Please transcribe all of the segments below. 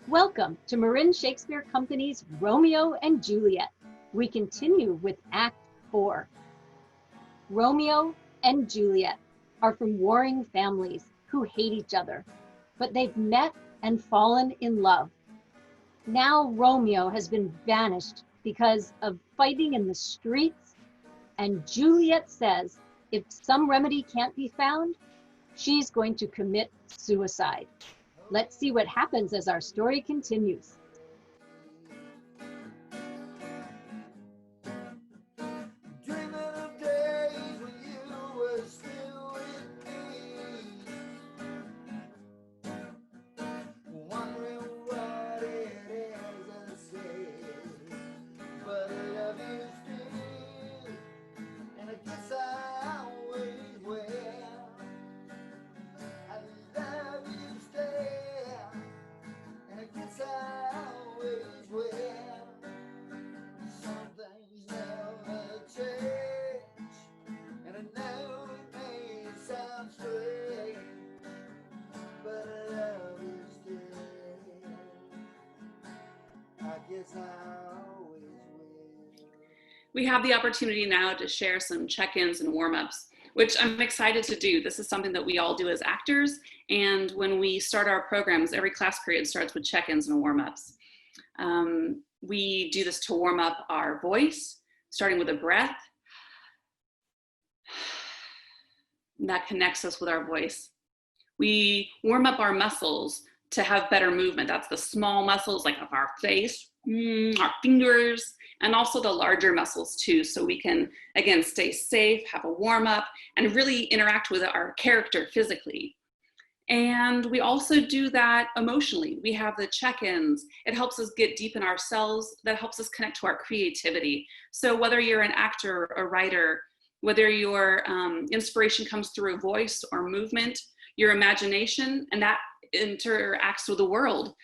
Welcome to Marin Shakespeare Company's Romeo and Juliet. We continue with Act 4. Romeo and Juliet are from warring families who hate each other, but they've met and fallen in love. Now Romeo has been banished because of fighting in the streets, and Juliet says if some remedy can't be found, she's going to commit suicide. Let's see what happens as our story continues. We have the opportunity now to share some check-ins and warm-ups, which I'm excited to do. This is something that we all do as actors, and when we start our programs, every class period starts with check-ins and warm-ups. We do this to warm up our voice, starting with a breath. That connects us with our voice. We warm up our muscles to have better movement. That's the small muscles like of our face, our fingers, and also the larger muscles too, so we can, again, stay safe, have a warm up, and really interact with our character physically. And we also do that emotionally. We have the check-ins. It helps us get deep in ourselves. That helps us connect to our creativity. So whether you're an actor or a writer, whether your inspiration comes through a voice or movement, your imagination, and that interacts with the world.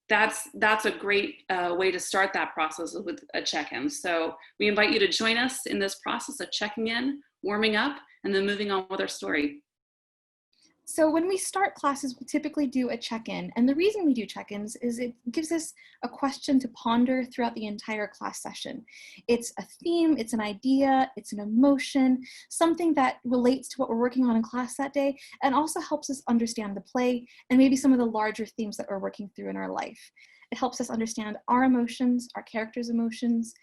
That's a great way to start that process with a check-in. So we invite you to join us in this process of checking in, warming up, and then moving on with our story. So when we start classes, we typically do a check-in. And the reason we do check-ins is it gives us a question to ponder throughout the entire class session. It's a theme, it's an idea, it's an emotion, something that relates to what we're working on in class that day, and also helps us understand the play and maybe some of the larger themes that we're working through in our life. It helps us understand our emotions, our characters' emotions,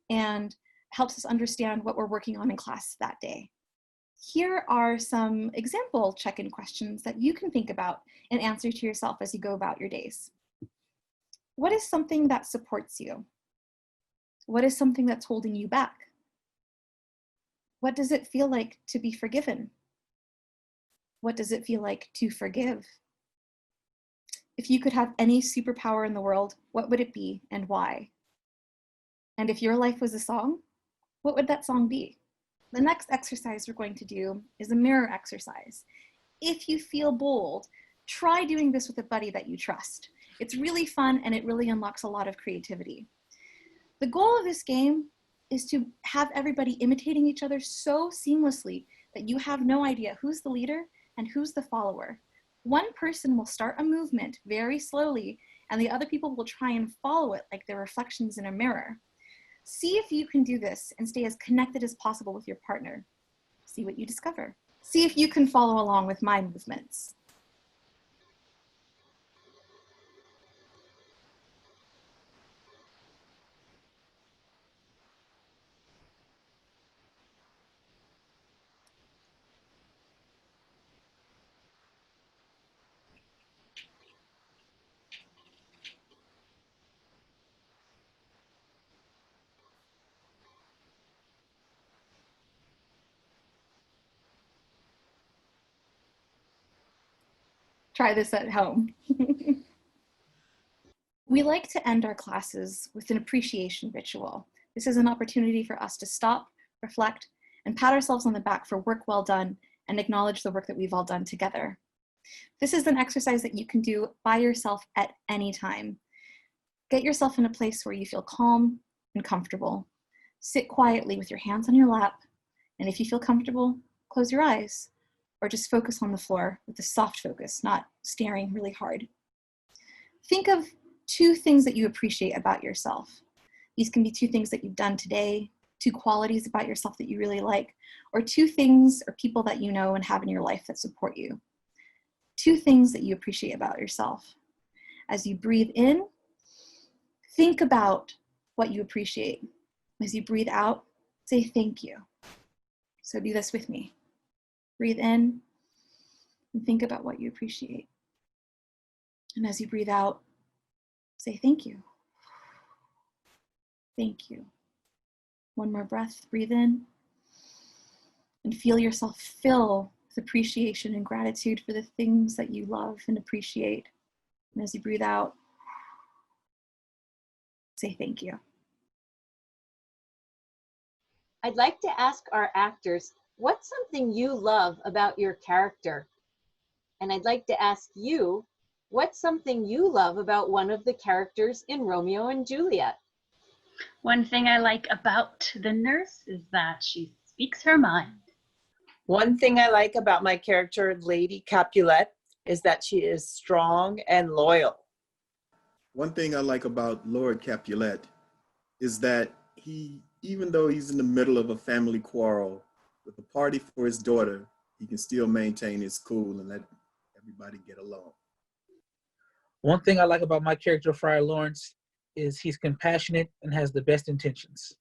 and helps us understand what we're working on in class that day. Here are some example check-in questions that you can think about and answer to yourself as you go about your days. What is something that supports you? What is something that's holding you back? What does it feel like to be forgiven? What does it feel like to forgive? If you could have any superpower in the world, what would it be and why? And if your life was a song, what would that song be? The next exercise we're going to do is a mirror exercise. If you feel bold, try doing this with a buddy that you trust. It's really fun and it really unlocks a lot of creativity. The goal of this game is to have everybody imitating each other so seamlessly that you have no idea who's the leader and who's the follower. One person will start a movement very slowly and the other people will try and follow it like they're reflections in a mirror. See if you can do this and stay as connected as possible with your partner. See what you discover. See if you can follow along with my movements. Try this at home. We like to end our classes with an appreciation ritual. This is an opportunity for us to stop, reflect, and pat ourselves on the back for work well done and acknowledge the work that we've all done together. This is an exercise that you can do by yourself at any time. Get yourself in a place where you feel calm and comfortable. Sit quietly with your hands on your lap, and if you feel comfortable, close your eyes. Or just focus on the floor with a soft focus, not staring really hard. think of 2 things that you appreciate about yourself. These can be 2 things that you've done today, 2 qualities about yourself that you really like, or 2 things or people that you know and have in your life that support you. 2 things that you appreciate about yourself. As you breathe in, think about what you appreciate. As you breathe out, say thank you. So do this with me. Breathe in and think about what you appreciate. And as you breathe out, say thank you. Thank you. One more breath, breathe in, and feel yourself fill with appreciation and gratitude for the things that you love and appreciate. And as you breathe out, say thank you. I'd like to ask our actors, what's something you love about your character? And I'd like to ask you, what's something you love about one of the characters in Romeo and Juliet? One thing I like about the nurse is that she speaks her mind. One thing I like about my character, Lady Capulet, is that she is strong and loyal. One thing I like about Lord Capulet is that he, even though he's in the middle of a family quarrel with a party for his daughter, he can still maintain his cool and let everybody get along. One thing I like about my character, Friar Lawrence, is he's compassionate and has the best intentions.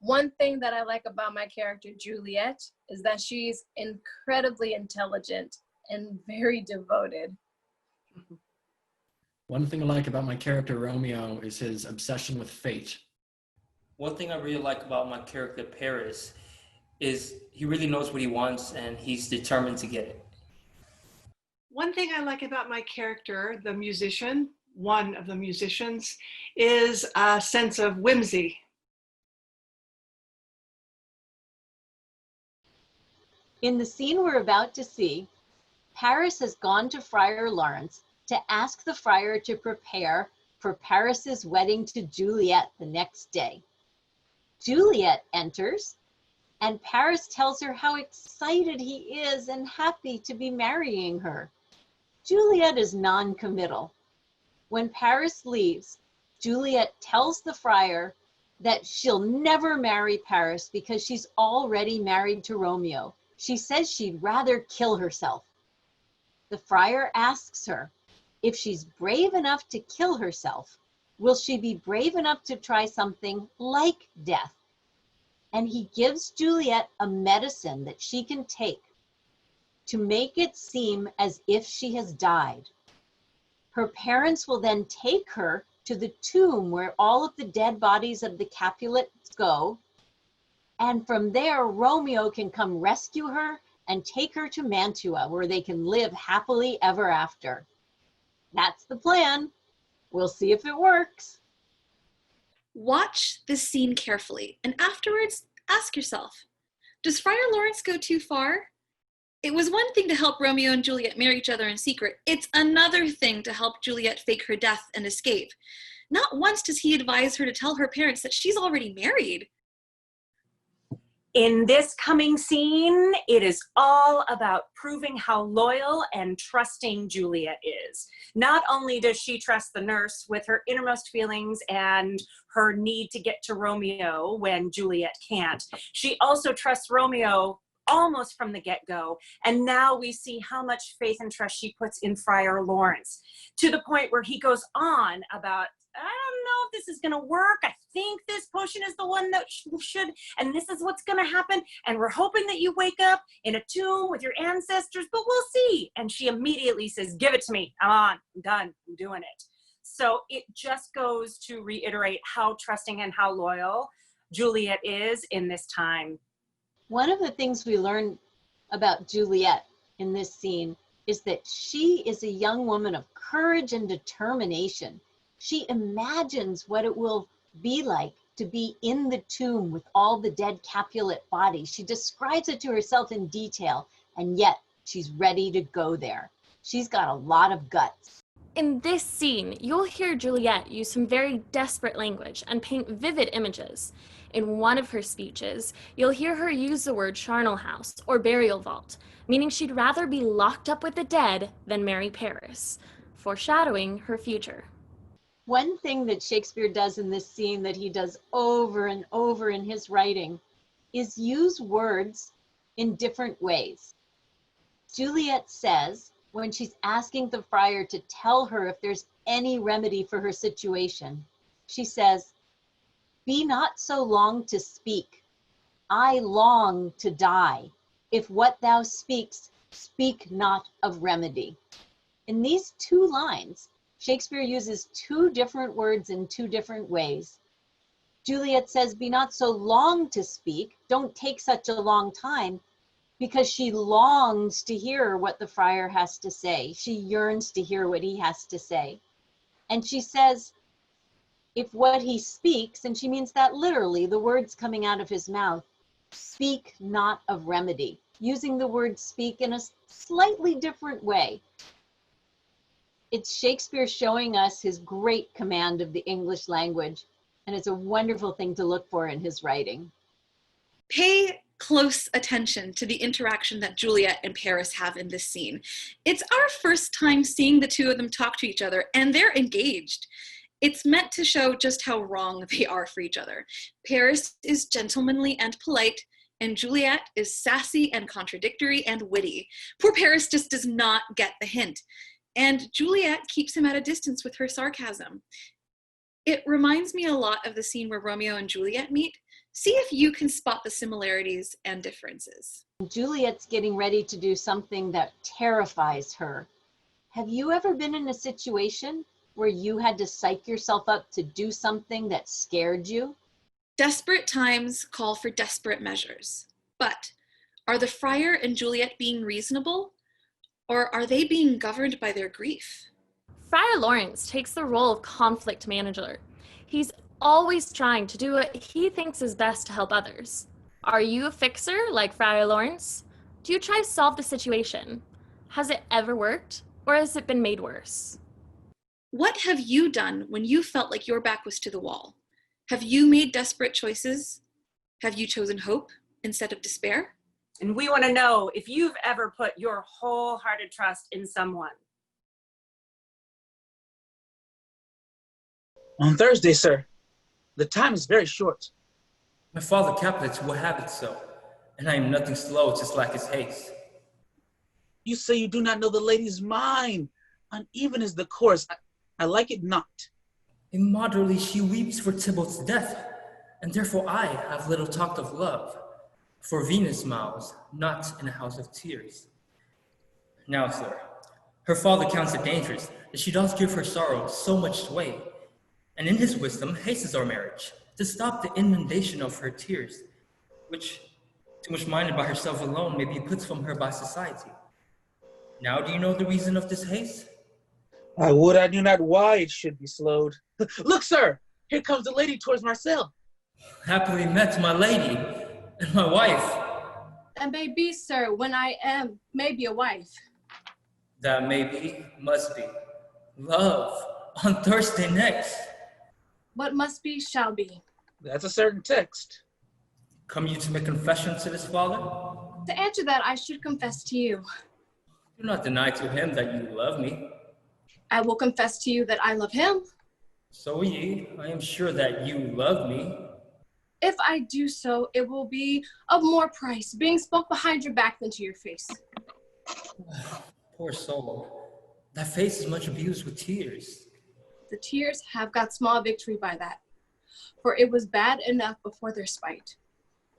One thing that I like about my character, Juliet, is that she's incredibly intelligent and very devoted. One thing I like about my character, Romeo, is his obsession with fate. One thing I really like about my character, Paris, is he really knows what he wants and he's determined to get it. One thing I like about my character, the musician, one of the musicians, is a sense of whimsy. In the scene we're about to see, Paris has gone to Friar Lawrence to ask the friar to prepare for Paris's wedding to Juliet the next day. Juliet enters, and Paris tells her how excited he is and happy to be marrying her. Juliet is non-committal. When Paris leaves, Juliet tells the friar that she'll never marry Paris because she's already married to Romeo. She says she'd rather kill herself. The friar asks her if she's brave enough to kill herself, will she be brave enough to try something like death? And he gives Juliet a medicine that she can take to make it seem as if she has died. Her parents will then take her to the tomb where all of the dead bodies of the Capulets go. And from there, Romeo can come rescue her and take her to Mantua, where they can live happily ever after. That's the plan. We'll see if it works. Watch this scene carefully, and afterwards, ask yourself, does Friar Lawrence go too far? It was one thing to help Romeo and Juliet marry each other in secret. It's another thing to help Juliet fake her death and escape. Not once does he advise her to tell her parents that she's already married. In this coming scene, it is all about proving how loyal and trusting Juliet is. Not only does she trust the nurse with her innermost feelings and her need to get to Romeo when Juliet can't, she also trusts Romeo almost from the get-go. And now we see how much faith and trust she puts in Friar Lawrence, to the point where he goes on about, I don't know if this is going to work. I think this potion is the one that should, and this is what's going to happen. And we're hoping that you wake up in a tomb with your ancestors, but we'll see. And she immediately says, give it to me. I'm on, I'm done, I'm doing it. So it just goes to reiterate how trusting and how loyal Juliet is in this time. One of the things we learn about Juliet in this scene is that she is a young woman of courage and determination. She imagines what it will be like to be in the tomb with all the dead Capulet bodies. She describes it to herself in detail, and yet she's ready to go there. She's got a lot of guts. In this scene, you'll hear Juliet use some very desperate language and paint vivid images. In one of her speeches, you'll hear her use the word charnel house or burial vault, meaning she'd rather be locked up with the dead than marry Paris. foreshadowing her future. One thing that Shakespeare does in this scene that he does over and over in his writing is use words in different ways. Juliet says, when she's asking the friar to tell her if there's any remedy for her situation, she says, "Be not so long to speak. I long to die. If what thou speaks, speak not of remedy." In these two lines, Shakespeare uses two different words in two different ways. Juliet says, "Be not so long to speak. Don't take such a long time," because she longs to hear what the friar has to say. She yearns to hear what he has to say. And she says, if what he speaks, and she means that literally, the words coming out of his mouth, speak not of remedy, using the word speak in a slightly different way. It's Shakespeare showing us his great command of the English language, and it's a wonderful thing to look for in his writing. Pay close attention to the interaction that Juliet and Paris have in this scene. It's our first time seeing the two of them talk to each other, and they're engaged. It's meant to show just how wrong they are for each other. Paris is gentlemanly and polite, and Juliet is sassy and contradictory and witty. Poor Paris just does not get the hint, and Juliet keeps him at a distance with her sarcasm. It reminds me a lot of the scene where Romeo and Juliet meet. See if you can spot the similarities and differences. Juliet's getting ready to do something that terrifies her. Have you ever been in a situation where you had to psych yourself up to do something that scared you? Desperate times call for desperate measures. But are the friar and Juliet being reasonable, or are they being governed by their grief? Friar Lawrence takes the role of conflict manager. He's always trying to do what he thinks is best to help others. Are you a fixer like Friar Lawrence? Do you try to solve the situation? Has it ever worked, or has it been made worse? What have you done when you felt like your back was to the wall? Have you made desperate choices? Have you chosen hope instead of despair? And we want to know if you've ever put your wholehearted trust in someone. On Thursday, sir. The time is very short. My father Capulet will have it so, and I am nothing slow, just like his haste. You say you do not know the lady's mind. Uneven is the course. I like it not. Immoderately she weeps for Tybalt's death, and therefore I have little talked of love. For Venus smiles, not in a house of tears. Now, sir, her father counts it dangerous that she doth give her sorrow so much sway, and in his wisdom hastens our marriage, to stop the inundation of her tears, which, too much minded by herself alone, may be put from her by society. Now do you know the reason of this haste? I would I knew not why it should be slowed. Look, sir, here comes the lady towards Marcel. Happily met, my lady, and my wife. And may be, sir, when I am, maybe a wife. That may be, must be. Love, on Thursday next. What must be, shall be. That's a certain text. Come you to make confession to this father? To answer that, I should confess to you. Do not deny to him that you love me. I will confess to you that I love him. So ye, I am sure that you love me. If I do so, it will be of more price, being spoke behind your back than to your face. Poor soul. That face is much abused with tears. The tears have got small victory by that, for it was bad enough before their spite.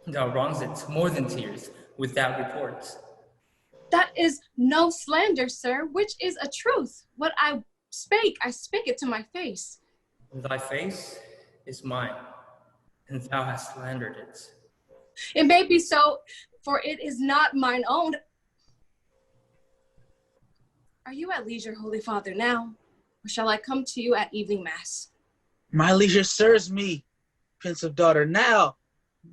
Thou wrongs it more than tears with that report. That is no slander, sir, which is a truth. What I spake it to my face. Thy face is mine, and thou hast slandered it. It may be so, for it is not mine own. Are you at leisure, Holy Father, now? Or shall I come to you at evening mass? My leisure serves me, pensive daughter. Now,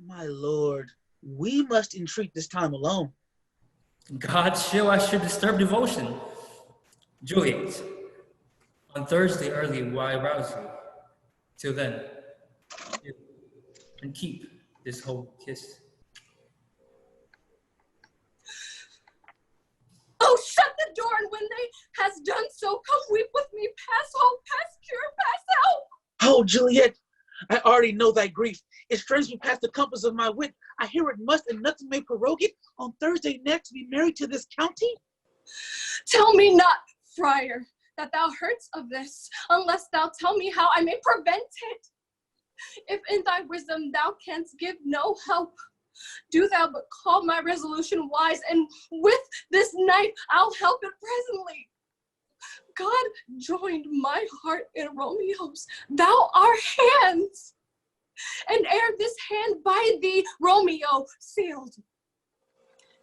my lord, we must entreat this time alone. God shield I should disturb devotion. Juliet, on Thursday early will I rouse you. Till then, and keep this whole kiss. Oh, shut the door, and when they has done so, come weep with me, pass hope, pass cure, pass help. Oh, Juliet, I already know thy grief. It strains me past the compass of my wit. I hear it must, and nothing may prorogue it, on Thursday next be married to this county. Tell me not, friar, that thou hurts of this, unless thou tell me how I may prevent it. If in thy wisdom thou canst give no help, do thou but call my resolution wise, and with this knife I'll help it presently. God joined my heart in Romeo's, thou our hands, and ere this hand by thee, Romeo, sealed,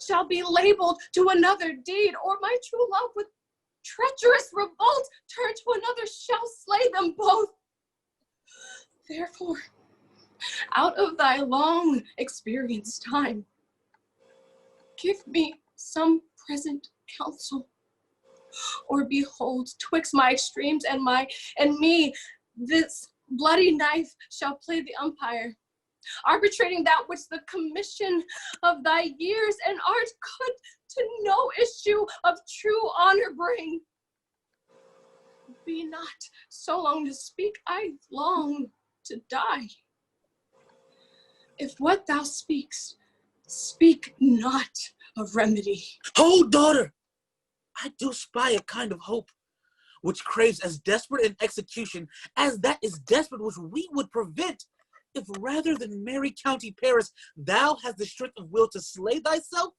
shall be labeled to another deed, or my true love with treacherous revolt turn to another shall slay them both. Therefore, out of thy long experienced time, give me some present counsel, or behold, twixt my extremes and me, this bloody knife shall play the umpire, arbitrating that which the commission of thy years and art could to no issue of true honor bring. Be not so long to speak, I long to die. If what thou speaks, speak not of remedy. Oh, daughter, I do spy a kind of hope, which craves as desperate an execution as that is desperate which we would prevent. If rather than marry County Paris, thou hast the strength of will to slay thyself,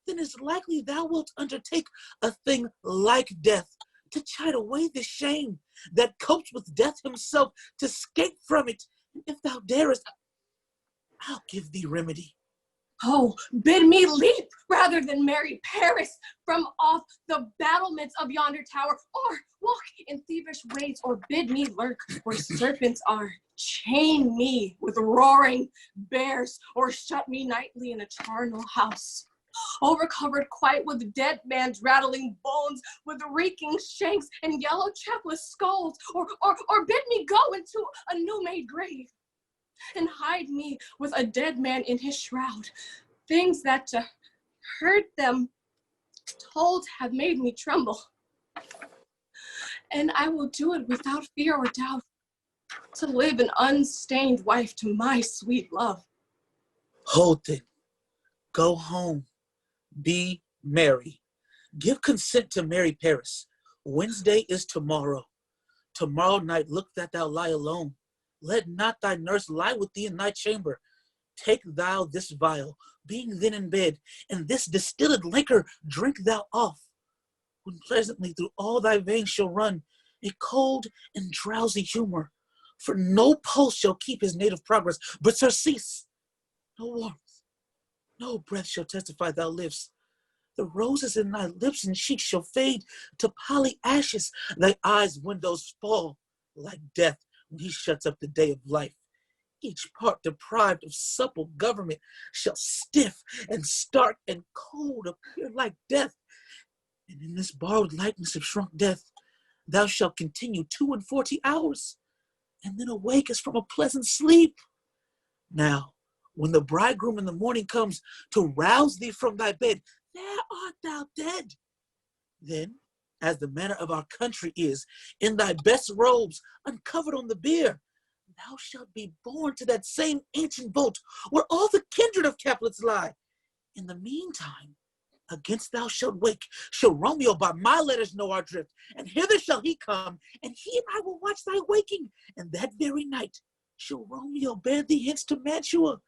then it's likely thou wilt undertake a thing like death, to chide away the shame that copes with death himself, to escape from it. And if thou darest, I'll give thee remedy. Oh, bid me leap rather than marry Paris from off the battlements of yonder tower, or walk in thievish ways, or bid me lurk where serpents are. Chain me with roaring bears, or shut me nightly in a charnel house, overcovered quite with dead man's rattling bones, with reeking shanks and yellow chapless skulls, or bid me go into a new-made grave, and hide me with a dead man in his shroud. Things that to heard them told have made me tremble. And I will do it without fear or doubt, to live an unstained wife to my sweet love. Hold then, go home, be merry. Give consent to marry Paris. Wednesday is tomorrow. Tomorrow night look that thou lie alone. Let not thy nurse lie with thee in thy chamber. Take thou this vial, being then in bed, and this distilled liquor drink thou off, when pleasantly through all thy veins shall run a cold and drowsy humor, for no pulse shall keep his native progress, but surcease. No warmth, no breath shall testify thou livest. The roses in thy lips and cheeks shall fade to poly ashes, thy eyes' windows fall like death when he shuts up the day of life. Each part deprived of supple government shall stiff and stark and cold appear like death. And in this borrowed likeness of shrunk death, thou shalt continue 42 hours, and then awake as from a pleasant sleep. Now, when the bridegroom in the morning comes to rouse thee from thy bed, there art thou dead. Then, as the manner of our country is, in thy best robes, uncovered on the bier, thou shalt be borne to that same ancient vault where all the kindred of Capulets lie. In the meantime, against thou shalt wake, shall Romeo by my letters know our drift, and hither shall he come, and he and I will watch thy waking, and that very night shall Romeo bear thee hence to Mantua,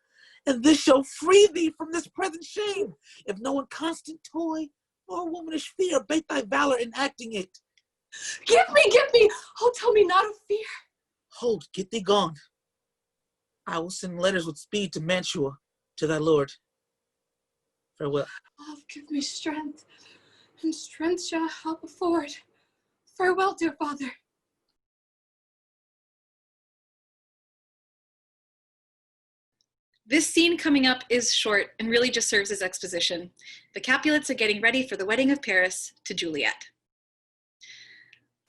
and this shall free thee from this present shame, if no inconstant toy or womanish fear bait thy valor in acting it. Give me, oh, tell me not of fear. Hold, get thee gone. I will send letters with speed to Mantua, to thy lord. Farewell. Oh, give me strength, and strength shall help afford. Farewell, dear father. This scene coming up is short and really just serves as exposition. The Capulets are getting ready for the wedding of Paris to Juliet.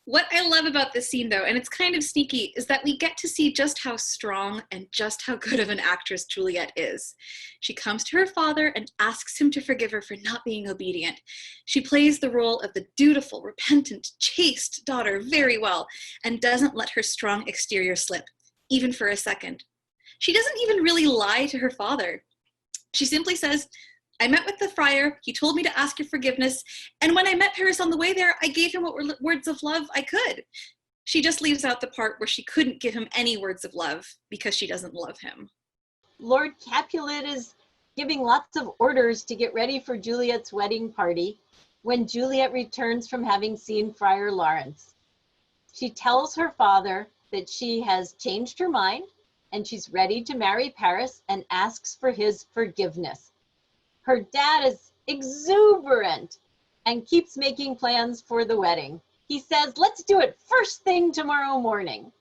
What I love about this scene, though, and it's kind of sneaky, is that we get to see just how strong and just how good of an actress Juliet is. She comes to her father and asks him to forgive her for not being obedient. She plays the role of the dutiful, repentant, chaste daughter very well and doesn't let her strong exterior slip, even for a second. She doesn't even really lie to her father. She simply says, I met with the friar, he told me to ask your forgiveness, and when I met Paris on the way there, I gave him what words of love I could. She just leaves out the part where she couldn't give him any words of love because she doesn't love him. Lord Capulet is giving lots of orders to get ready for Juliet's wedding party when Juliet returns from having seen Friar Lawrence. She tells her father that she has changed her mind and she's ready to marry Paris and asks for his forgiveness. Her dad is exuberant and keeps making plans for the wedding. He says, let's do it first thing tomorrow morning.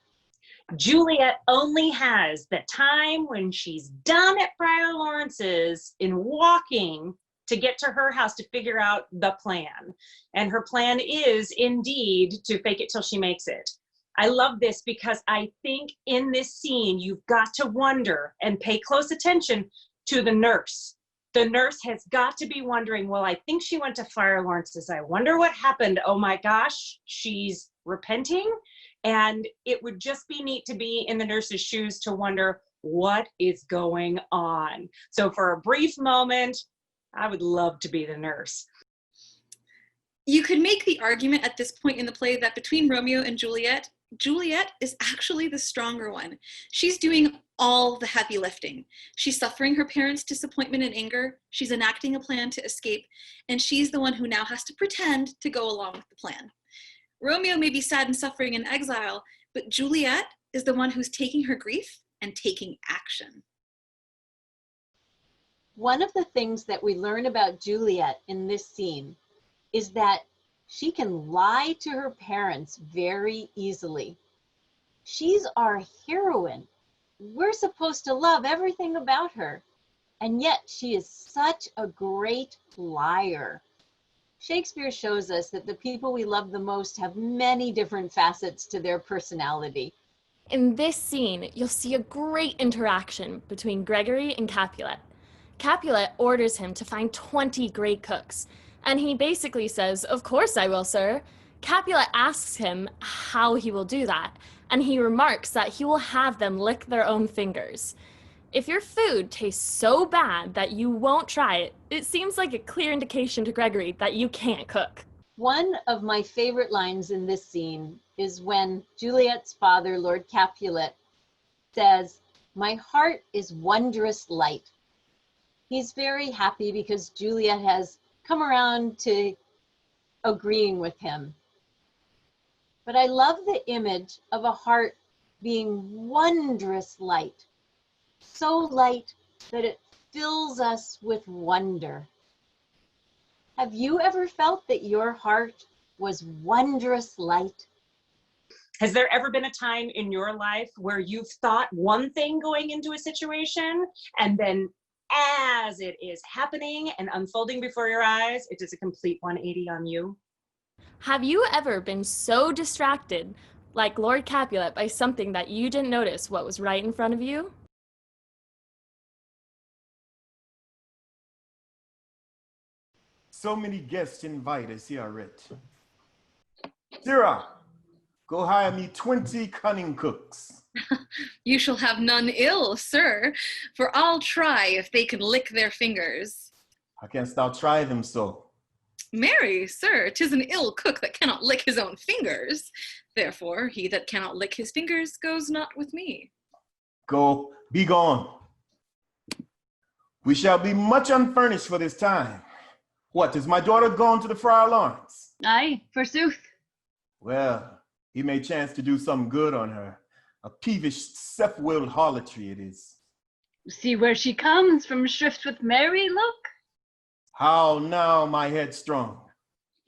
Juliet only has the time when she's done at Friar Lawrence's in walking to get to her house to figure out the plan. And her plan is indeed to fake it till she makes it. I love this because I think in this scene, you've got to wonder and pay close attention to the nurse. The nurse has got to be wondering, well, I think she went to Friar Lawrence's. I wonder what happened. Oh my gosh, she's repenting. And it would just be neat to be in the nurse's shoes to wonder what is going on. So for a brief moment, I would love to be the nurse. You could make the argument at this point in the play that between Romeo and Juliet, Juliet is actually the stronger one. She's doing all the heavy lifting. She's suffering her parents' disappointment and anger. She's enacting a plan to escape, and she's the one who now has to pretend to go along with the plan. Romeo may be sad and suffering in exile, but Juliet is the one who's taking her grief and taking action. One of the things that we learn about Juliet in this scene is that she can lie to her parents very easily. She's our heroine. We're supposed to love everything about her, and yet she is such a great liar. Shakespeare shows us that the people we love the most have many different facets to their personality. In this scene, you'll see a great interaction between Gregory and Capulet. Capulet orders him to find 20 great cooks, and he basically says, "Of course I will, sir." Capulet asks him how he will do that, and he remarks that he will have them lick their own fingers. If your food tastes so bad that you won't try it, it seems like a clear indication to Gregory that you can't cook. One of my favorite lines in this scene is when Juliet's father, Lord Capulet, says, "My heart is wondrous light." He's very happy because Juliet has come around to agreeing with him. But I love the image of a heart being wondrous light, so light that it fills us with wonder. Have you ever felt that your heart was wondrous light? Has there ever been a time in your life where you've thought one thing going into a situation, and then as it is happening and unfolding before your eyes, it does a complete 180 on you? Have you ever been so distracted, like Lord Capulet, by something that you didn't notice what was right in front of you? So many guests invited, Sirret. Sirrah, go hire me 20 cunning cooks. You shall have none ill, sir, for I'll try if they can lick their fingers. How canst thou try them so? Marry, sir, 'tis an ill cook that cannot lick his own fingers. Therefore, he that cannot lick his fingers goes not with me. Go, be gone. We shall be much unfurnished for this time. What, is my daughter gone to the Friar Lawrence? Aye, forsooth. Well, he may chance to do some good on her. A peevish, self-willed harlotry it is. See where she comes from shrift with Mary, look. How now, my headstrong?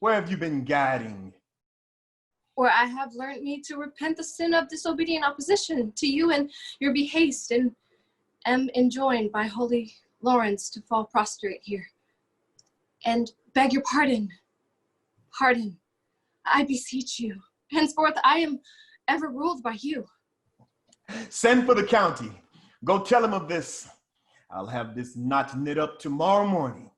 Where have you been guiding? Where I have learned me to repent the sin of disobedient opposition to you and your behaste, and am enjoined by holy Lawrence to fall prostrate here, and beg your pardon. Pardon, I beseech you, Henceforth, I am ever ruled by you. Send for the county. Go tell him of this. I'll have this knot knit up tomorrow morning.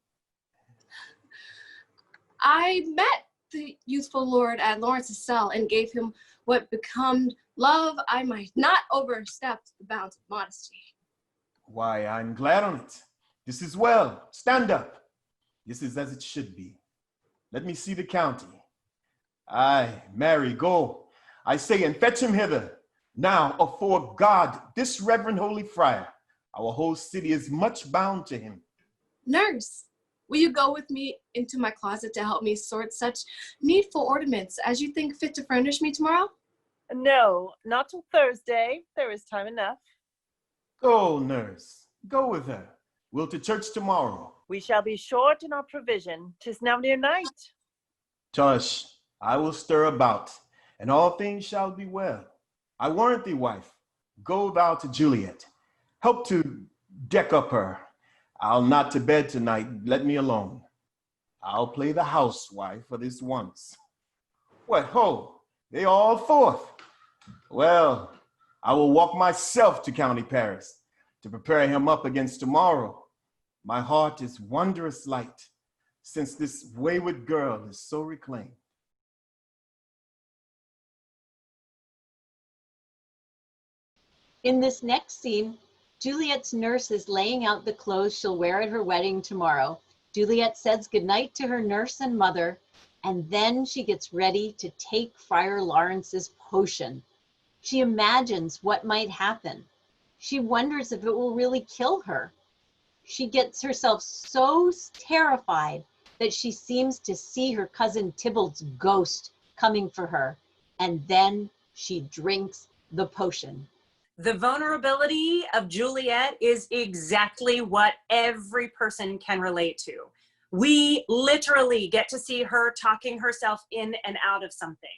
I met the youthful lord at Lawrence's cell and gave him what become love. I might not overstep the bounds of modesty. Why, I'm glad on it. This is well. Stand up. This is as it should be. Let me see the county. Aye, Mary, go. I say, and fetch him hither. Now, afore God, this reverend holy friar, our whole city is much bound to him. Nurse, will you go with me into my closet to help me sort such needful ornaments as you think fit to furnish me tomorrow? No, not till Thursday. There is time enough. Go, nurse. Go with her. We'll to church tomorrow. We shall be short in our provision. 'Tis now near night. Tush, I will stir about, and all things shall be well. I warrant thee, wife. Go thou to Juliet. Help to deck up her. I'll not to bed tonight. Let me alone. I'll play the housewife for this once. What, ho, they all forth. Well, I will walk myself to County Paris to prepare him up against tomorrow. My heart is wondrous light, since this wayward girl is so reclaimed. In this next scene, Juliet's nurse is laying out the clothes she'll wear at her wedding tomorrow. Juliet says goodnight to her nurse and mother, and then she gets ready to take Friar Lawrence's potion. She imagines what might happen. She wonders if it will really kill her. She gets herself so terrified that she seems to see her cousin Tybalt's ghost coming for her, and then she drinks the potion. The vulnerability of Juliet is exactly what every person can relate to. We literally get to see her talking herself in and out of something.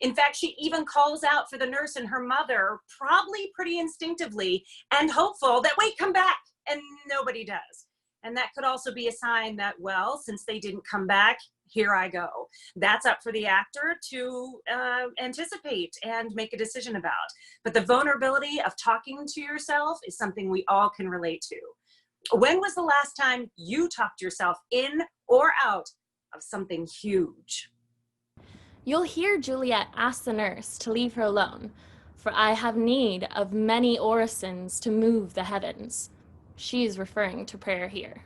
In fact, she even calls out for the nurse and her mother, probably pretty instinctively and hopeful that, wait, come back, and nobody does. And that could also be a sign that, well, since they didn't come back, here I go. That's up for the actor to anticipate and make a decision about. But the vulnerability of talking to yourself is something we all can relate to. When was the last time you talked yourself in or out of something huge? You'll hear Juliet ask the nurse to leave her alone, for I have need of many orisons to move the heavens. She is referring to prayer here.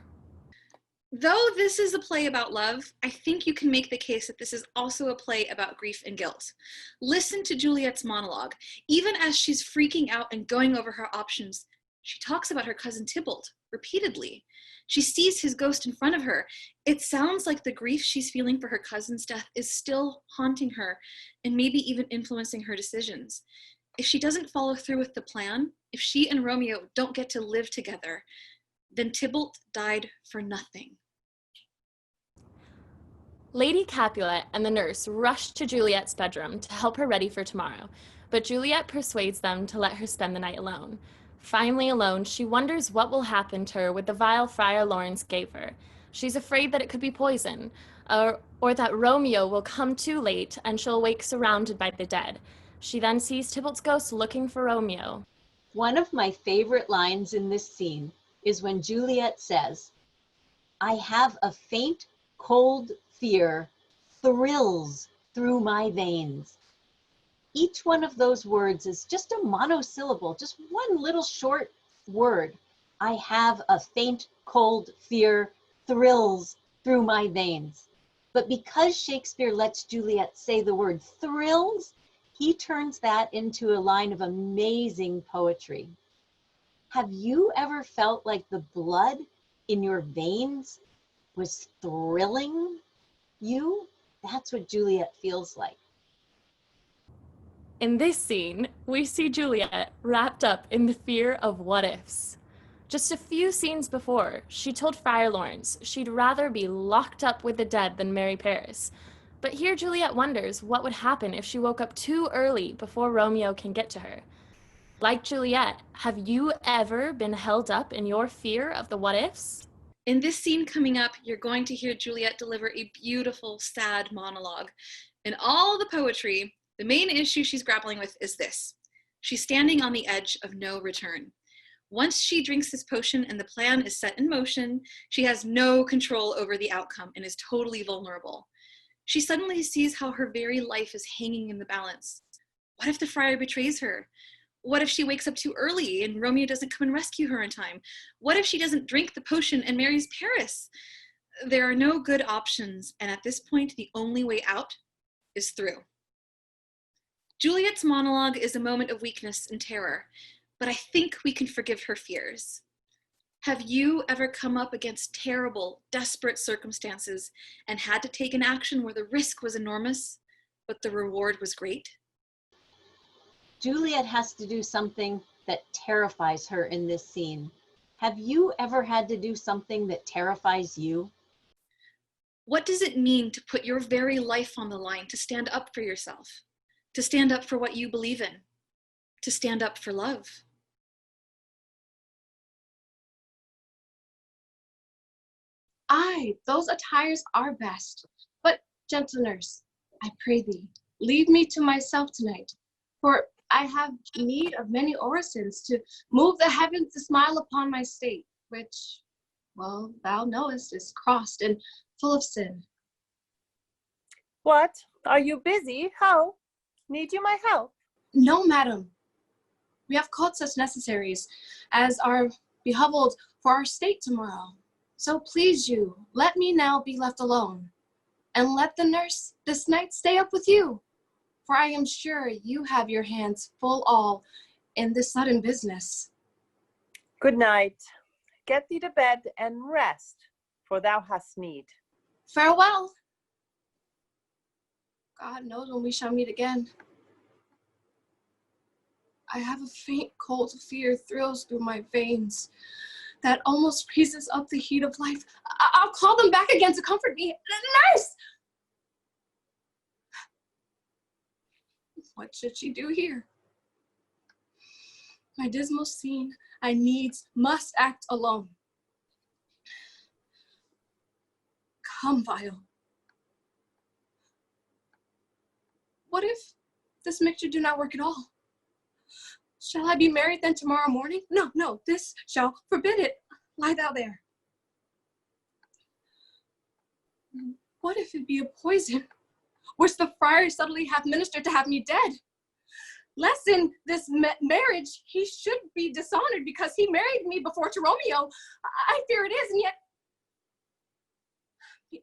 Though this is a play about love, I think you can make the case that this is also a play about grief and guilt. Listen to Juliet's monologue. Even as she's freaking out and going over her options, she talks about her cousin Tybalt repeatedly. She sees his ghost in front of her. It sounds like the grief she's feeling for her cousin's death is still haunting her and maybe even influencing her decisions. If she doesn't follow through with the plan, if she and Romeo don't get to live together, then Tybalt died for nothing. Lady Capulet and the nurse rush to Juliet's bedroom to help her ready for tomorrow, but Juliet persuades them to let her spend the night alone. Finally alone, she wonders what will happen to her with the vial Friar Lawrence gave her. She's afraid that it could be poison, or that Romeo will come too late and she'll wake surrounded by the dead. She then sees Tybalt's ghost looking for Romeo. One of my favorite lines in this scene is when Juliet says, "I have a faint, cold fear thrills through my veins." Each one of those words is just a monosyllable, just one little short word. I have a faint, cold fear thrills through my veins. But because Shakespeare lets Juliet say the word thrills, he turns that into a line of amazing poetry. Have you ever felt like the blood in your veins was thrilling you? That's what Juliet feels like. In this scene, we see Juliet wrapped up in the fear of what-ifs. Just a few scenes before, she told Friar Lawrence she'd rather be locked up with the dead than marry Paris. But here Juliet wonders what would happen if she woke up too early before Romeo can get to her. Like Juliet, have you ever been held up in your fear of the what-ifs? In this scene coming up, you're going to hear Juliet deliver a beautiful, sad monologue. In all the poetry, The main issue she's grappling with is this. She's standing on the edge of no return. Once she drinks this potion and the plan is set in motion, she has no control over the outcome and is totally vulnerable. She suddenly sees how her very life is hanging in the balance. What if the friar betrays her? What if she wakes up too early and Romeo doesn't come and rescue her in time? What if she doesn't drink the potion and marries Paris? There are no good options, and at this point, the only way out is through. Juliet's monologue is a moment of weakness and terror, but I think we can forgive her fears. Have you ever come up against terrible, desperate circumstances and had to take an action where the risk was enormous, but the reward was great? Juliet has to do something that terrifies her in this scene. Have you ever had to do something that terrifies you? What does it mean to put your very life on the line, to stand up for yourself, to stand up for what you believe in, to stand up for love? Aye, those attires are best. But, gentle nurse, I pray thee, leave me to myself tonight, for I have need of many orisons to move the heavens to smile upon my state, which, well, thou knowest, is crossed and full of sin. What? Are you busy? How? Need you my help? No, madam. We have called such necessaries as are behovelled for our state tomorrow. So please you, let me now be left alone, and let the nurse this night stay up with you, for I am sure you have your hands full all in this sudden business. Good night. Get thee to bed and rest, for thou hast need. Farewell. God knows when we shall meet again. I have a faint cold fear thrills through my veins that almost freezes up the heat of life. I'll call them back again to comfort me. Nurse! What should she do here? My dismal scene, I needs must act alone. Come, Vial. What if this mixture do not work at all? Shall I be married then tomorrow morning? No, no, this shall forbid it. Lie thou there. What if it be a poison, which the friar subtly hath ministered to have me dead? Lest in this marriage he should be dishonored because he married me before to Romeo. I fear it is, and yet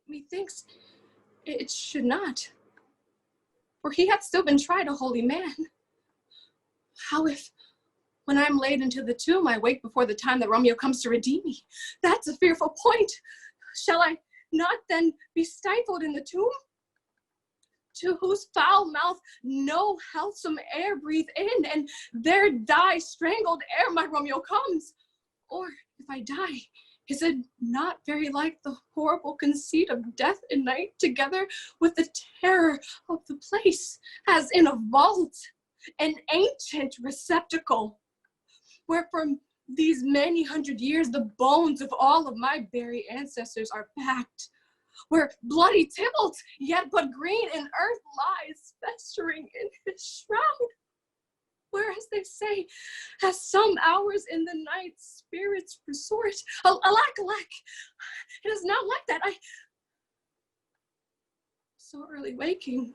methinks it should not. For he hath still been tried a holy man. How if, when I am laid into the tomb, I wake before the time that Romeo comes to redeem me? That's a fearful point. Shall I not then be stifled in the tomb? To whose foul mouth no healthsome air breathe in, and there die strangled ere my Romeo comes? Or if I die, is it not very like the horrible conceit of death and night, together with the terror of the place, as in a vault, an ancient receptacle, where from these many hundred years the bones of all of my buried ancestors are packed, where bloody Tybalt, yet but green in earth, lies festering in his shroud, where, as they say, as some hours in the night spirits resort. Alack, alack, it is not like that. I so early waking,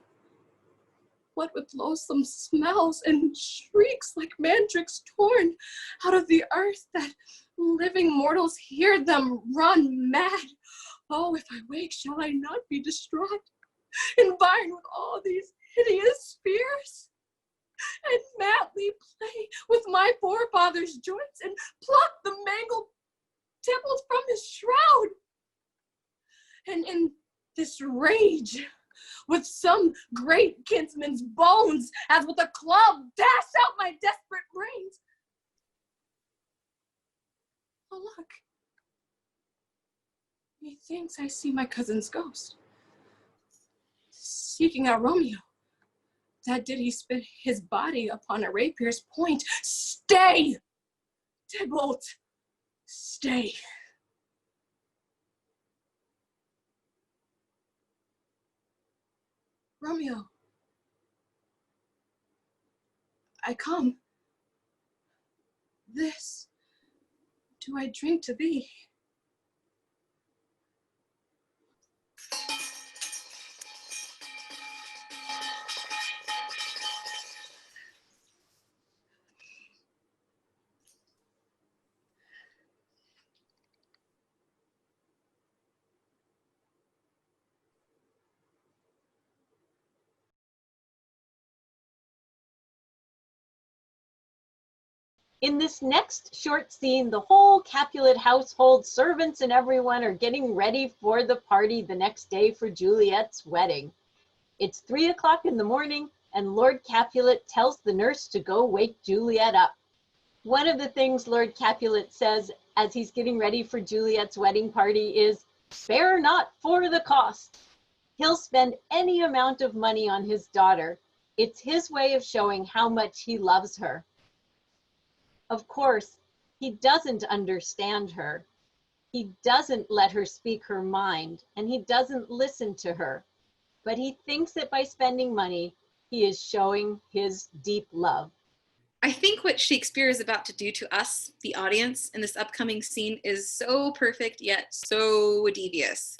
what with loathsome smells and shrieks like mandrakes torn out of the earth, that living mortals hear them run mad. Oh, if I wake, shall I not be distraught, environed with all these hideous fears, and madly play with my forefather's joints, and pluck the mangled Tybalt from his shroud? And in this rage, with some great kinsman's bones, as with a club, dash out my desperate brains. Oh, look. Methinks I see my cousin's ghost, seeking out Romeo. That did he spit his body upon a rapier's point. Stay, Tybalt, stay. Romeo, I come. This do I drink to thee. In this next short scene, the whole Capulet household, servants and everyone are getting ready for the party the next day for Juliet's wedding. It's 3 o'clock in the morning and Lord Capulet tells the nurse to go wake Juliet up. One of the things Lord Capulet says as he's getting ready for Juliet's wedding party is, "Spare not for the cost." He'll spend any amount of money on his daughter. It's his way of showing how much he loves her. Of course, he doesn't understand her. He doesn't let her speak her mind, and he doesn't listen to her. But he thinks that by spending money, he is showing his deep love. I think what Shakespeare is about to do to us, the audience, in this upcoming scene is so perfect yet so devious.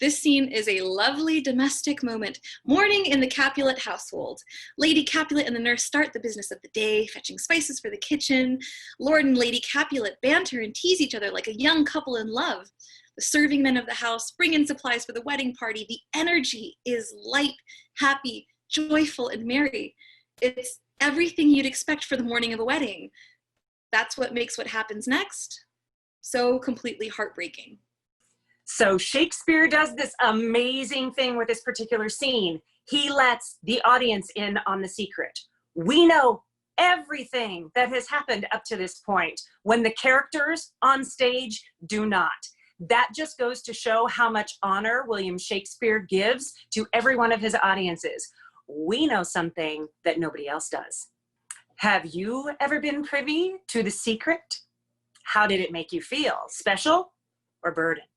This scene is a lovely domestic moment, morning in the Capulet household. Lady Capulet and the nurse start the business of the day, fetching spices for the kitchen. Lord and Lady Capulet banter and tease each other like a young couple in love. The serving men of the house bring in supplies for the wedding party. The energy is light, happy, joyful, and merry. It's everything you'd expect for the morning of a wedding. That's what makes what happens next so completely heartbreaking. So Shakespeare does this amazing thing with this particular scene. He lets the audience in on the secret. We know everything that has happened up to this point when the characters on stage do not. That just goes to show how much honor William Shakespeare gives to every one of his audiences. We know something that nobody else does. Have you ever been privy to the secret? How did it make you feel? Special or burdened?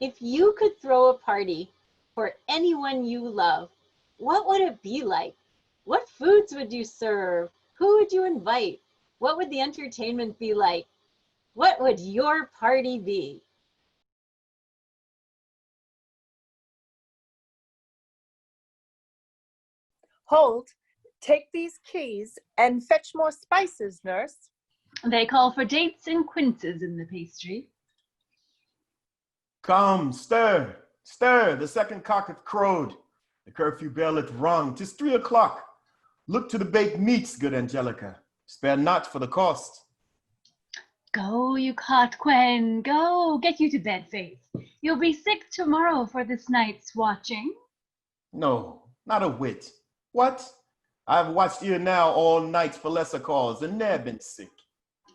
If you could throw a party for anyone you love, what would it be like? What foods would you serve? Who would you invite? What would the entertainment be like? What would your party be? Hold, take these keys and fetch more spices, nurse. They call for dates and quinces in the pastry. Come, stir, stir, the second cock hath crowed. The curfew bell hath rung, 'tis 3 o'clock. Look to the baked meats, good Angelica. Spare not for the cost. Go, you Cotquen, go, get you to bed, Faith. You'll be sick tomorrow for this night's watching. No, not a whit. What? I've watched here now all night for lesser cause, and ne'er been sick.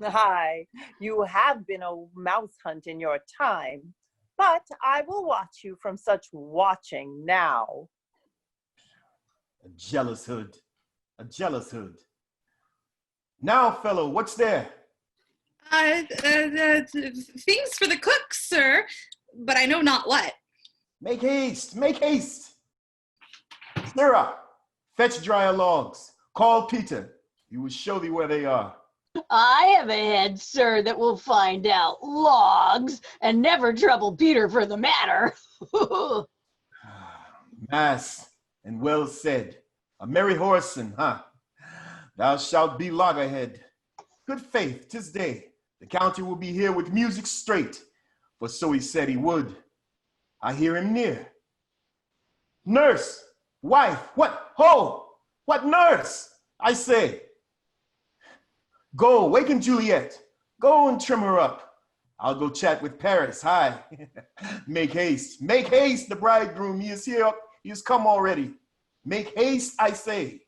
Aye, you have been a mouse hunt in your time, but I will watch you from such watching now. A jealous hood, a jealous hood. Now, fellow, what's there? Things for the cook, sir, but I know not what. Make haste, make haste. Sarah, fetch drier logs. Call Peter. He will show thee where they are. I have a head, sir, that will find out logs and never trouble Peter for the matter. Mass, and well said. A merry horseman, huh? Thou shalt be loggerhead. Good faith, 'tis day. The county will be here with music straight, for so he said he would. I hear him near. Nurse, wife, what, ho, what nurse, I say. Go, waken Juliet. Go and trim her up. I'll go chat with Paris, hi. Make haste, the bridegroom, he is here, he has come already. Make haste, I say.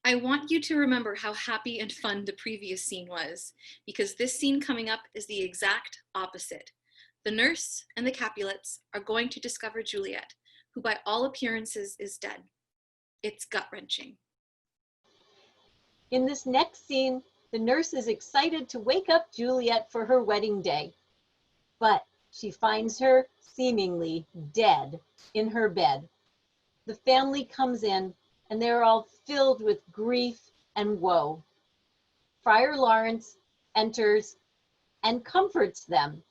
I want you to remember how happy and fun the previous scene was, because this scene coming up is the exact opposite. The nurse and the Capulets are going to discover Juliet, who by all appearances is dead. It's gut-wrenching. In this next scene, the nurse is excited to wake up Juliet for her wedding day. But She finds her seemingly dead in her bed. The family comes in and they're all filled with grief and woe. Friar Lawrence enters and comforts them.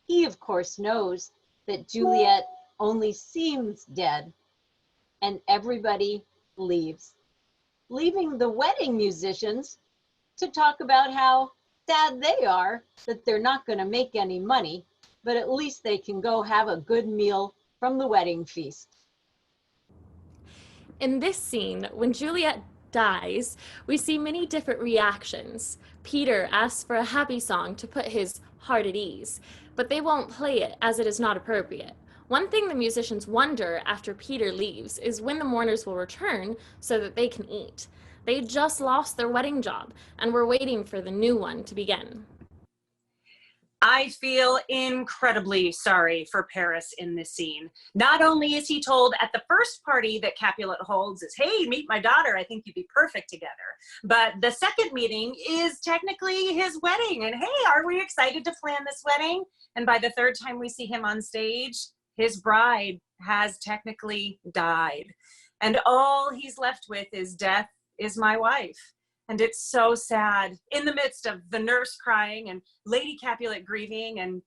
He, of course, knows that Juliet only seems dead, and everybody leaves, leaving the wedding musicians to talk about how sad they are that they're not going to make any money, but at least they can go have a good meal from the wedding feast. In this scene, when Juliet dies, we see many different reactions. Peter asks for a happy song to put his heart at ease, but they won't play it as it is not appropriate. One thing the musicians wonder after Peter leaves is when the mourners will return so that they can eat. They just lost their wedding job and were waiting for the new one to begin. I feel incredibly sorry for Paris in this scene. Not only is he told at the first party that Capulet holds is, hey, meet my daughter, I think you'd be perfect together. But the second meeting is technically his wedding. And hey, are we excited to plan this wedding? And by the third time we see him on stage, his bride has technically died. And all he's left with is death is my wife. And it's so sad in the midst of the nurse crying and Lady Capulet grieving and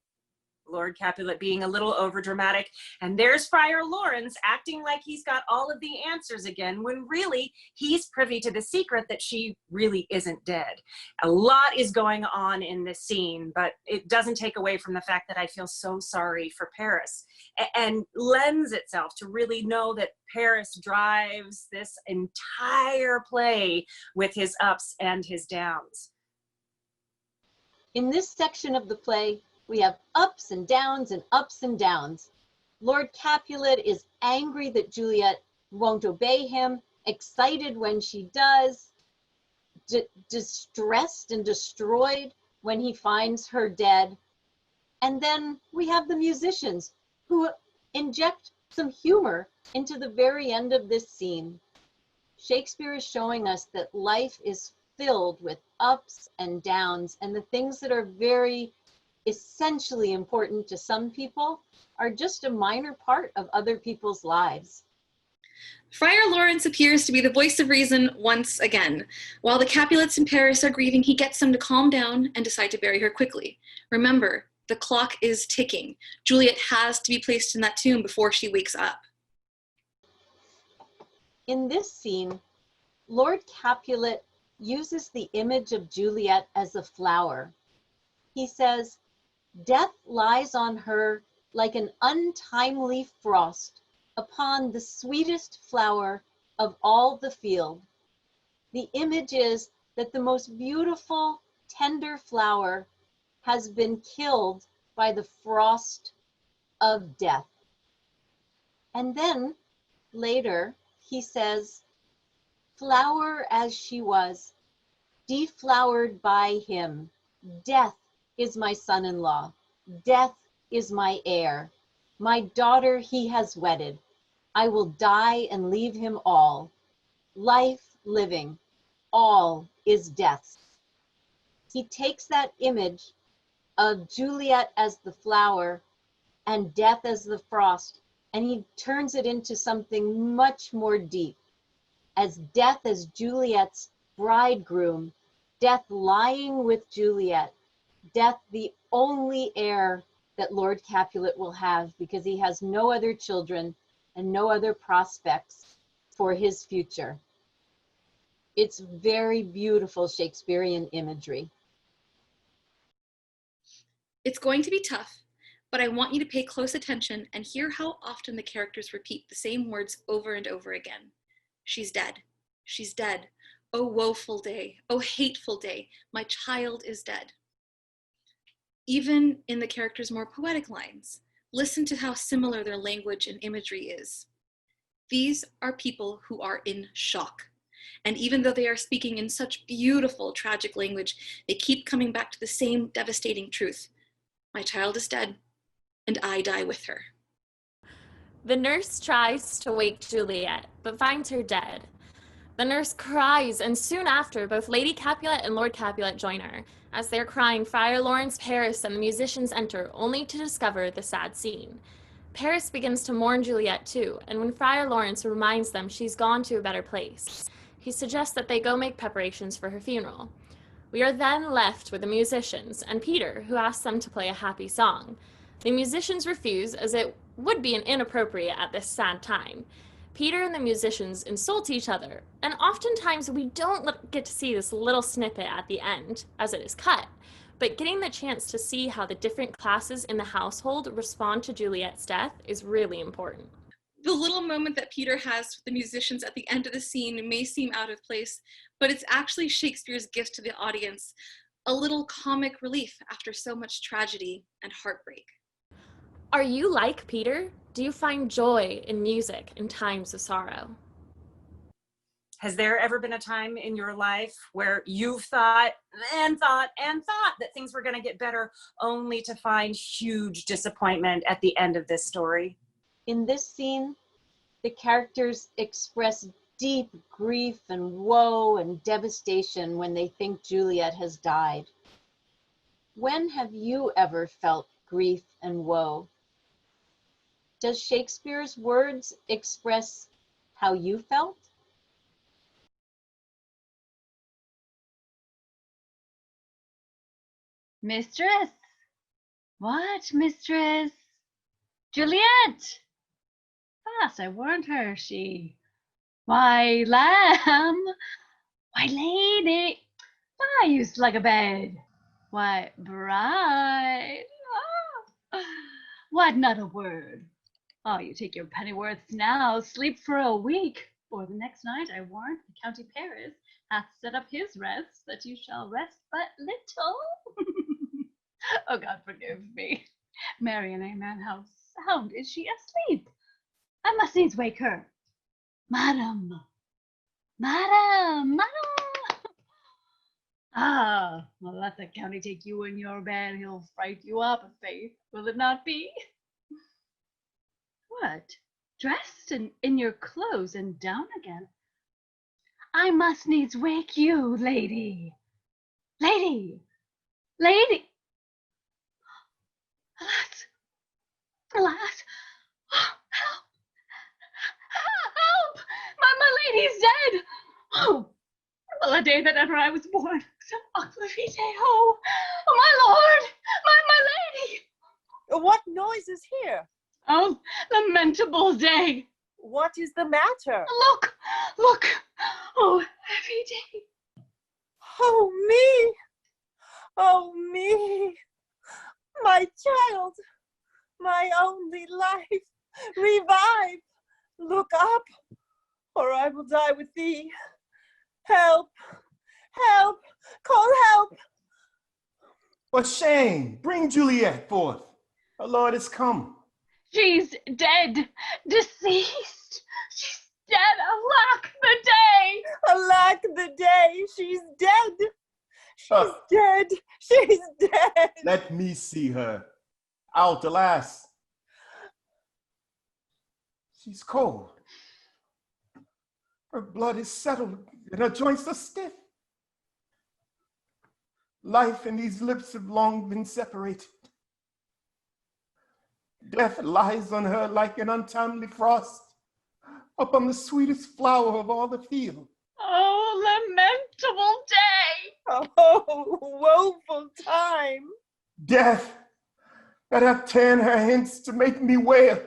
Lord Capulet being a little overdramatic. And there's Friar Lawrence acting like he's got all of the answers again, when really he's privy to the secret that she really isn't dead. A lot is going on in this scene, but it doesn't take away from the fact that I feel so sorry for Paris, and lends itself to really know that Paris drives this entire play with his ups and his downs. In this section of the play, we have ups and downs and ups and downs. Lord Capulet is angry that Juliet won't obey him, excited when she does, distressed and destroyed when he finds her dead. And then we have the musicians who inject some humor into the very end of this scene. Shakespeare is showing us that life is filled with ups and downs, and the things that are very essentially important to some people are just a minor part of other people's lives. Friar Lawrence appears to be the voice of reason once again. While the Capulets in Paris are grieving, he gets them to calm down and decide to bury her quickly. Remember, the clock is ticking. Juliet has to be placed in that tomb before she wakes up. In this scene, Lord Capulet uses the image of Juliet as a flower. He says, "Death lies on her like an untimely frost upon the sweetest flower of all the field." The image is that the most beautiful, tender flower has been killed by the frost of death. And then later he says, "Flower as she was, deflowered by him, death is my son-in-law, death is my heir, my daughter he has wedded, I will die and leave him all, life living, all is death's." He takes that image of Juliet as the flower and death as the frost, and he turns it into something much more deep. As death as Juliet's bridegroom, death lying with Juliet, death the only heir that Lord Capulet will have because he has no other children and no other prospects for his future. It's very beautiful Shakespearean imagery. It's going to be tough, but I want you to pay close attention and hear how often the characters repeat the same words over and over again. She's dead. She's dead. Oh, woeful day. Oh, hateful day. My child is dead. Even in the characters' more poetic lines, listen to how similar their language and imagery is. These are people who are in shock. And even though they are speaking in such beautiful, tragic language, they keep coming back to the same devastating truth. My child is dead, and I die with her. The nurse tries to wake Juliet, but finds her dead. The nurse cries, and soon after, both Lady Capulet and Lord Capulet join her. As they're crying, Friar Lawrence, Paris, and the musicians enter, only to discover the sad scene. Paris begins to mourn Juliet too, and when Friar Lawrence reminds them she's gone to a better place, he suggests that they go make preparations for her funeral. We are then left with the musicians and Peter, who asks them to play a happy song. The musicians refuse, as it would be inappropriate at this sad time. Peter and the musicians insult each other, and oftentimes we don't get to see this little snippet at the end, as it is cut, but getting the chance to see how the different classes in the household respond to Juliet's death is really important. The little moment that Peter has with the musicians at the end of the scene may seem out of place, but it's actually Shakespeare's gift to the audience, a little comic relief after so much tragedy and heartbreak. Are you like Peter? Do you find joy in music in times of sorrow? Has there ever been a time in your life where you've thought and thought and thought that things were going to get better, only to find huge disappointment at the end of this story? In this scene, the characters express deep grief and woe and devastation when they think Juliet has died. When have you ever felt grief and woe? Does Shakespeare's words express how you felt? Mistress? What, mistress? Juliet! Fast, I warned her, she. Why, lamb! Why, lady! Why, you slug a bed! Why, bride! Ah. What, not a word? Oh, you take your pennyworths now, sleep for a week, for the next night I warrant the county Paris hath set up his rest, that you shall rest but little. Oh, God forgive me. Marian, Amen, how sound is she asleep? I must needs wake her. Madam, madam, madam. Ah, well, let the county take you in your bed, he'll fright you up, faith, will it not be? What? Dressed in your clothes and down again? I must needs wake you, lady. Lady! Lady! Alas! Alas! Oh, help! Help! My lady's dead! Oh, well, a day that ever I was born. So aquavite, oh! Oh, my lord! My lady! What noise is here? Oh, lamentable day! What is the matter? Look! Look! Oh, heavy day! Oh, me! Oh, me! My child! My only life! Revive! Look up, or I will die with thee. Help! Help! Call help! For shame! Bring Juliet forth. Our Lord is come. She's dead, deceased. She's dead. Alack the day! Alack the day! She's dead! She's dead! She's dead! Let me see her. Out, alas. She's cold. Her blood is settled and her joints are stiff. Life and these lips have long been separated. Death lies on her like an untimely frost upon the sweetest flower of all the field. Oh, lamentable day! Oh, woeful time! Death that hath ta'en her hence to make me wail,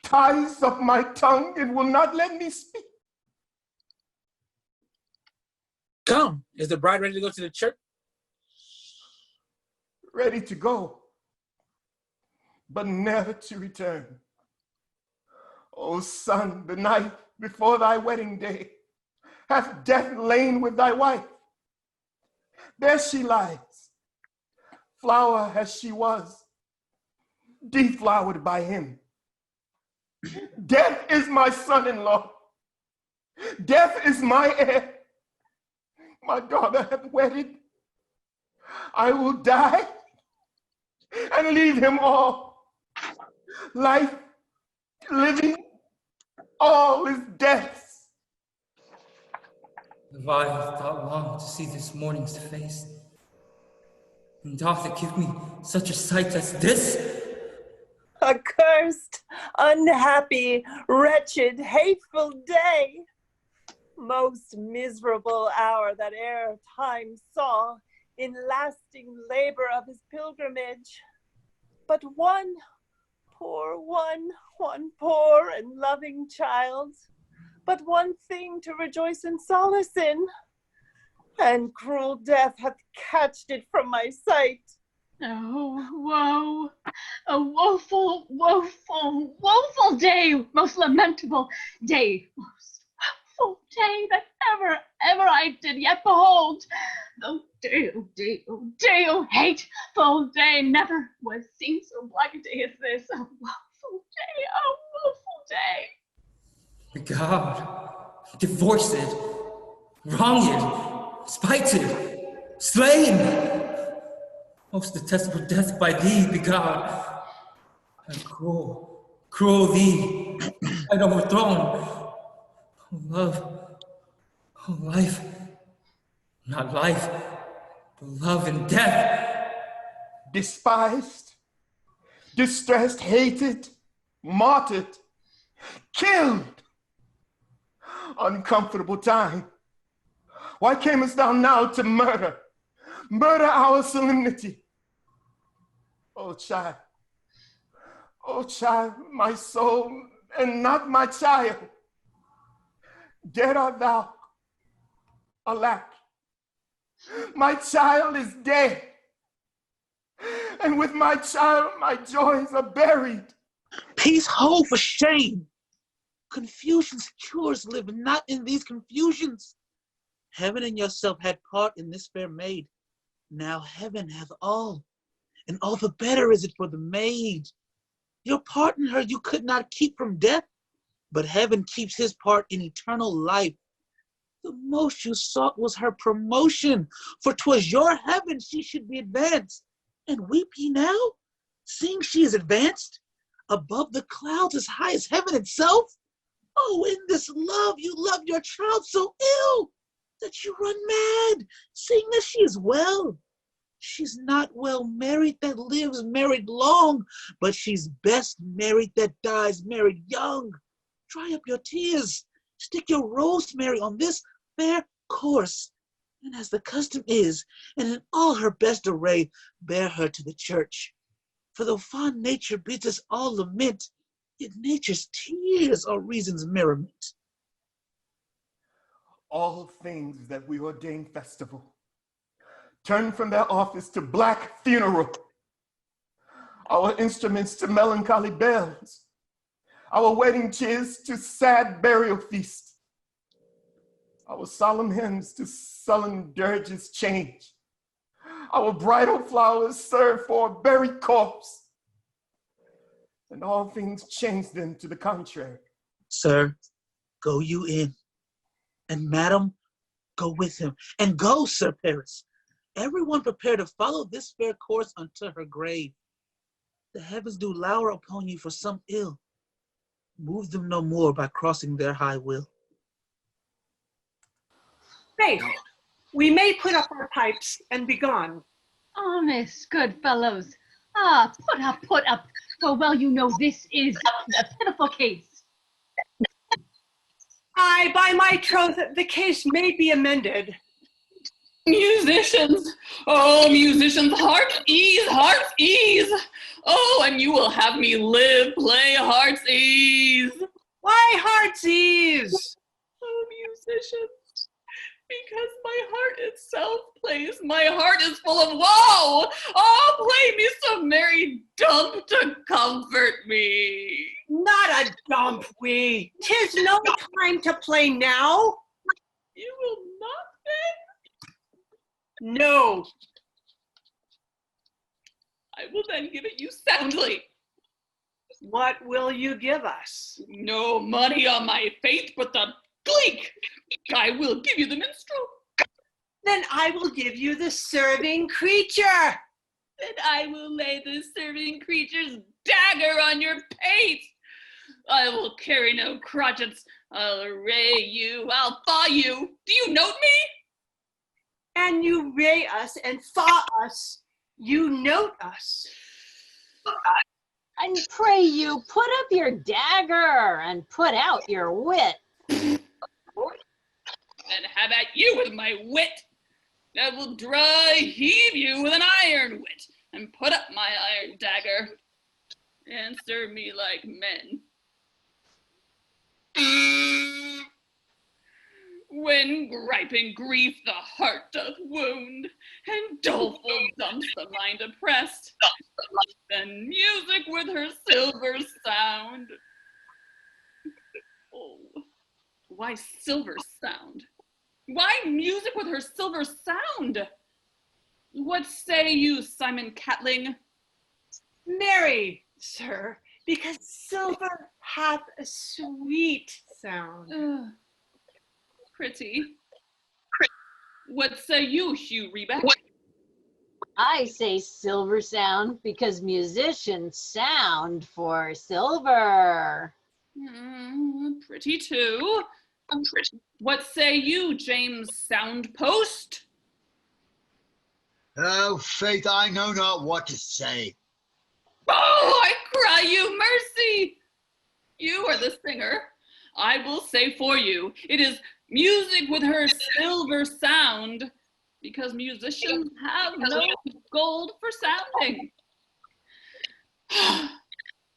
ties up my tongue and will not let me speak. Come, is the bride ready to go to the church? Ready to go, but never to return. O son, the night before thy wedding day, hath death lain with thy wife. There she lies, flower as she was, deflowered by him. Death is my son-in-law. Death is my heir. My daughter hath wedded. I will die and leave him all. Life, living, all is death's. Have I thought long to see this morning's face? And doth it give me such a sight as this? Accursed, unhappy, wretched, hateful day! Most miserable hour that e'er time saw in lasting labor of his pilgrimage. But one poor and loving child, but one thing to rejoice and solace in, and cruel death hath catched it from my sight. Oh, woe! A woeful, woeful, woeful day, most lamentable day, most woeful day that ever I did yet behold. Oh day, oh day, oh day, oh hateful day, never was seen so black a day as this. Oh woeful day, oh woeful day. God, divorced, wronged, spited, slain. Most detestable death by thee, begod. And cruel thee, I'd overthrown. Oh love, oh life, not life, but love and death. Despised, distressed, hated, martyred, killed. Uncomfortable time. Why camest thou now to murder our solemnity? Oh child, my soul, and not my child. Dead art thou, alack, my child is dead. And with my child, my joys are buried. Peace, hold for shame. Confusion's cures live not in these confusions. Heaven and yourself had part in this fair maid. Now heaven hath all, and all the better is it for the maid. Your part in her you could not keep from death, but heaven keeps his part in eternal life. The most you sought was her promotion, for 'twas your heaven she should be advanced. And weep ye now, seeing she is advanced above the clouds as high as heaven itself? Oh, in this love you love your child so ill that you run mad, seeing that she is well. She's not well married that lives married long, but she's best married that dies married young. Dry up your tears, stick your rosemary on this fair course, and as the custom is, and in all her best array, bear her to the church. For though fond nature bids us all lament, yet nature's tears are reason's merriment. All things that we ordain festival turn from their office to black funeral. Our instruments to melancholy bells, our wedding cheers to sad burial feast, our solemn hymns to sullen dirges change, our bridal flowers serve for a buried corpse, and all things change then to the contrary. Sir, go you in, and madam, go with him, and go, Sir Paris. Everyone prepare to follow this fair course unto her grave. The heavens do lower upon you for some ill. Move them no more by crossing their high will. Faith, we may put up our pipes and be gone. Honest, good fellows. Ah, put up, for well you know this is a pitiful case. Aye, by my troth, the case may be amended. Musicians, oh musicians, heart's ease, heart's ease. Oh, and you will have me live, play heart's ease. Why heart's ease? Oh musicians, because my heart itself plays, my heart is full of woe. Oh, play me some merry dump to comfort me. Not a dump, we. 'Tis no time to play now. You will not then? No. I will then give it you soundly. What will you give us? No money on my faith, but the gleek. I will give you the minstrel. Then I will give you the serving creature. Then I will lay the serving creature's dagger on your pate. I will carry no crotchets, I'll array you, I'll thaw you. Do you note me? And you ray us and thaw us. You note us. And pray you, put up your dagger and put out your wit. Then have at you with my wit. I will dry heave you with an iron wit and put up my iron dagger. Answer me like men. When griping grief the heart doth wound, and doleful dumps the mind oppressed, then music with her silver sound. Oh, why silver sound? Why music with her silver sound? What say you, Simon Catling? Marry, sir, because silver hath a sweet sound. Pretty. What say you, Hugh Rebeck? I say silver sound because musicians sound for silver. Pretty too. What say you, James Soundpost? Oh, faith, I know not what to say. Oh, I cry you mercy! You are the singer. I will say for you, it is music with her silver sound, because musicians have no gold for sounding.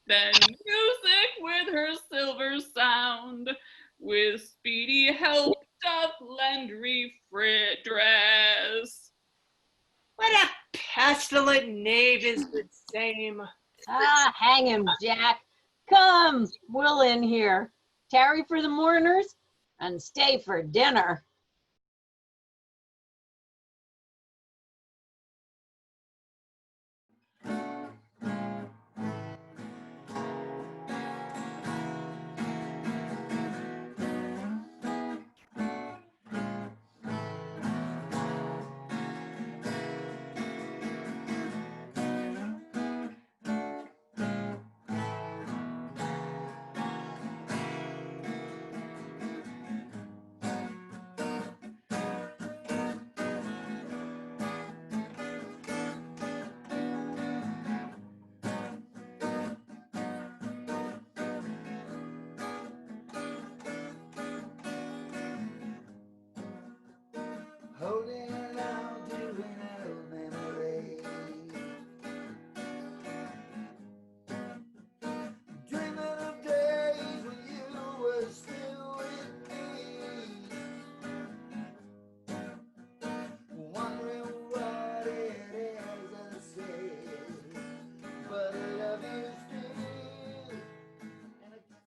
Then music with her silver sound, with speedy help doth lend redress. What a pestilent knave is the same. Ah, hang him, Jack. Come, we'll in here. Tarry for the mourners and stay for dinner.